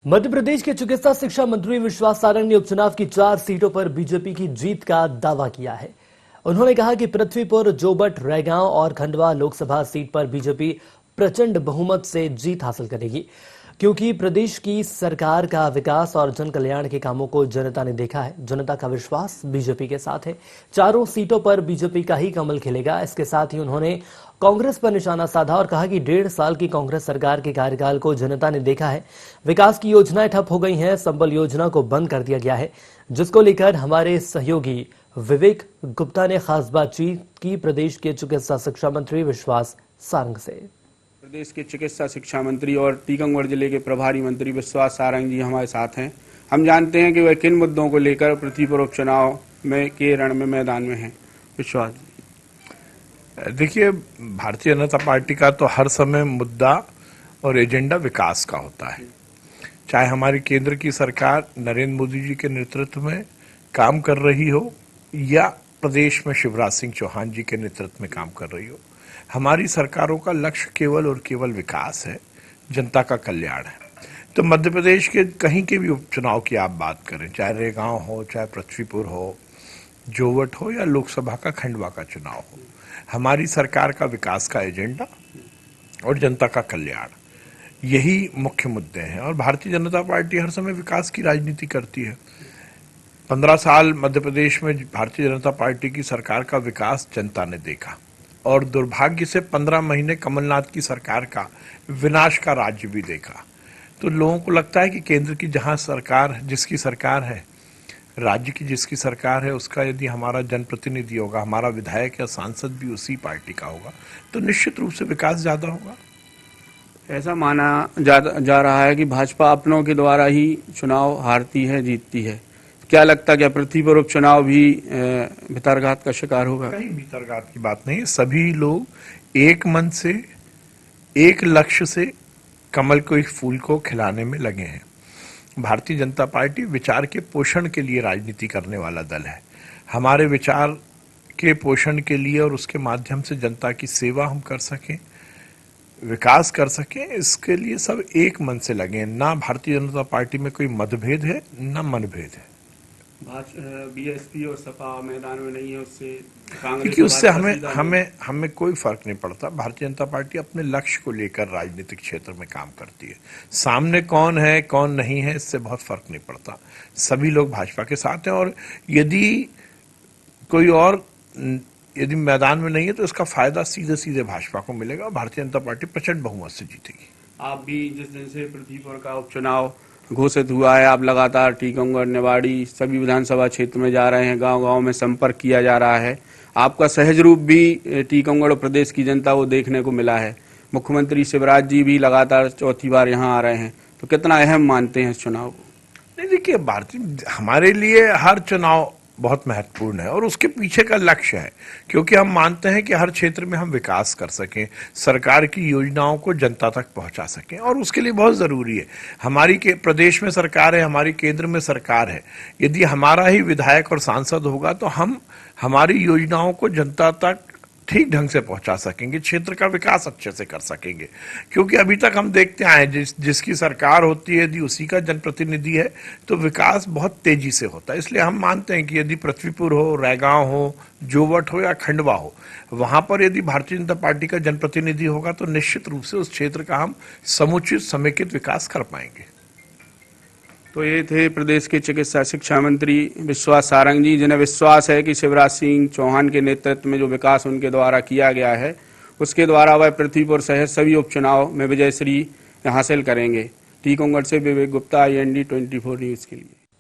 मध्य प्रदेश के चिकित्सा शिक्षा मंत्री विश्वास सारंग ने उपचुनाव की 4 सीटों पर बीजेपी की जीत का दावा किया है। उन्होंने कहा कि पृथ्वीपुर, जोबट, रैगांव और खंडवा लोकसभा सीट पर बीजेपी प्रचंड बहुमत से जीत हासिल करेगी, क्योंकि प्रदेश की सरकार का विकास और जन कल्याण के कामों को जनता ने देखा है। जनता का विश्वास बीजेपी के साथ है। चारों सीटों पर बीजेपी का ही कमल खिलेगा। इसके साथ ही उन्होंने कांग्रेस पर निशाना साधा और कहा कि 1.5 साल की कांग्रेस सरकार के कार्यकाल को जनता ने देखा है। विकास की योजनाएं ठप हो गई हैं, संबल योजना को बंद कर दिया गया है, जिसको लेकर हमारे सहयोगी विवेक गुप्ता ने खास बातचीत की प्रदेश के चिकित्सा शिक्षा मंत्री विश्वास सारंग से। प्रदेश के चिकित्सा शिक्षा मंत्री और टीकमगढ़ जिले के प्रभारी मंत्री विश्वास सारंग जी हमारे साथ हैं। हम जानते हैं कि वह किन मुद्दों को लेकर पृथ्वीपुर उपचुनाव में के रण में मैदान में हैं। विश्वास जी, देखिए, भारतीय जनता पार्टी का तो हर समय मुद्दा और एजेंडा विकास का होता है। चाहे हमारी केंद्र की सरकार नरेंद्र मोदी जी के नेतृत्व में काम कर रही हो या प्रदेश में शिवराज सिंह चौहान जी के नेतृत्व में काम कर रही हो, हमारी सरकारों का लक्ष्य केवल और केवल विकास है, जनता का कल्याण है। तो मध्य प्रदेश के कहीं के भी उपचुनाव की आप बात करें, चाहे रेगांव हो, चाहे पृथ्वीपुर हो, जोवट हो या लोकसभा का खंडवा का चुनाव हो, हमारी सरकार का विकास का एजेंडा और जनता का कल्याण, यही मुख्य मुद्दे हैं। और भारतीय जनता पार्टी हर समय विकास की राजनीति करती है। 15 साल मध्य प्रदेश में भारतीय जनता पार्टी की सरकार का विकास जनता ने देखा और दुर्भाग्य से 15 महीने कमलनाथ की सरकार का विनाश का राज्य भी देखा। तो लोगों को लगता है कि केंद्र की जहां सरकार, जिसकी सरकार है, राज्य की जिसकी सरकार है, उसका यदि हमारा जनप्रतिनिधि होगा, हमारा विधायक या सांसद भी उसी पार्टी का होगा, तो निश्चित रूप से विकास ज्यादा होगा। ऐसा माना जा रहा है कि भाजपा अपनों के द्वारा ही चुनाव हारती है, जीतती है। क्या लगता है, क्या पृथ्वीपुर उपचुनाव भी भितरघात का शिकार होगा? कहीं भितरघात की बात नहीं है। सभी लोग एक मन से, एक लक्ष्य से कमल को, एक फूल को खिलाने में लगे हैं। भारतीय जनता पार्टी विचार के पोषण के लिए राजनीति करने वाला दल है। हमारे विचार के पोषण के लिए और उसके माध्यम से जनता की सेवा हम कर सकें, विकास कर सकें, इसके लिए सब एक मन से लगे हैं। ना भारतीय जनता पार्टी में कोई मतभेद है, ना मनभेद है। बीएसपी और सपा मैदान में नहीं है, उससे क्योंकि उससे हमें कोई फर्क नहीं पड़ता। भारतीय जनता पार्टी अपने लक्ष्य को लेकर राजनीतिक क्षेत्र में काम करती है। सामने कौन है कौन नहीं है, इससे बहुत फर्क नहीं पड़ता। सभी लोग भाजपा के साथ हैं और यदि कोई और यदि मैदान में नहीं है तो इसका फायदा सीधे सीधे भाजपा को मिलेगा। भारतीय जनता पार्टी प्रचंड बहुमत से जीतेगी। आप भी जिस दिन से पृथ्वीपुर का उपचुनाव घोषित हुआ है, आप लगातार टीकमगढ़, निवाड़ी सभी विधानसभा क्षेत्र में जा रहे हैं, गांव-गांव में संपर्क किया जा रहा है। आपका सहज रूप भी टीकमगढ़ और प्रदेश की जनता को देखने को मिला है। मुख्यमंत्री शिवराज जी भी लगातार चौथी बार यहां आ रहे हैं, तो कितना अहम मानते हैं इस चुनाव को? नहीं, देखिए, हमारे लिए हर चुनाव बहुत महत्वपूर्ण है और उसके पीछे का लक्ष्य है, क्योंकि हम मानते हैं कि हर क्षेत्र में हम विकास कर सकें, सरकार की योजनाओं को जनता तक पहुंचा सकें, और उसके लिए बहुत ज़रूरी है हमारी के प्रदेश में सरकार है, हमारी केंद्र में सरकार है। यदि हमारा ही विधायक और सांसद होगा तो हम हमारी योजनाओं को जनता तक ठीक ढंग से पहुंचा सकेंगे, क्षेत्र का विकास अच्छे से कर सकेंगे। क्योंकि अभी तक हम देखते आए जिसकी सरकार होती है, यदि उसी का जनप्रतिनिधि है तो विकास बहुत तेजी से होता है। इसलिए हम मानते हैं कि यदि पृथ्वीपुर हो, रैगांव हो, जोवट हो या खंडवा हो, वहां पर यदि भारतीय जनता पार्टी का जनप्रतिनिधि होगा तो निश्चित रूप से उस क्षेत्र का हम समुचित समेकित विकास कर पाएंगे। तो ये थे प्रदेश के चिकित्सा शिक्षा मंत्री विश्वास सारंग जी, जिन्हें विश्वास है कि शिवराज सिंह चौहान के नेतृत्व में जो विकास उनके द्वारा किया गया है, उसके द्वारा वह पृथ्वीपुर सहित सभी उपचुनाव में विजयश्री हासिल करेंगे। टीकमगढ़ से विवेक गुप्ता, IND 24 न्यूज़ के लिए।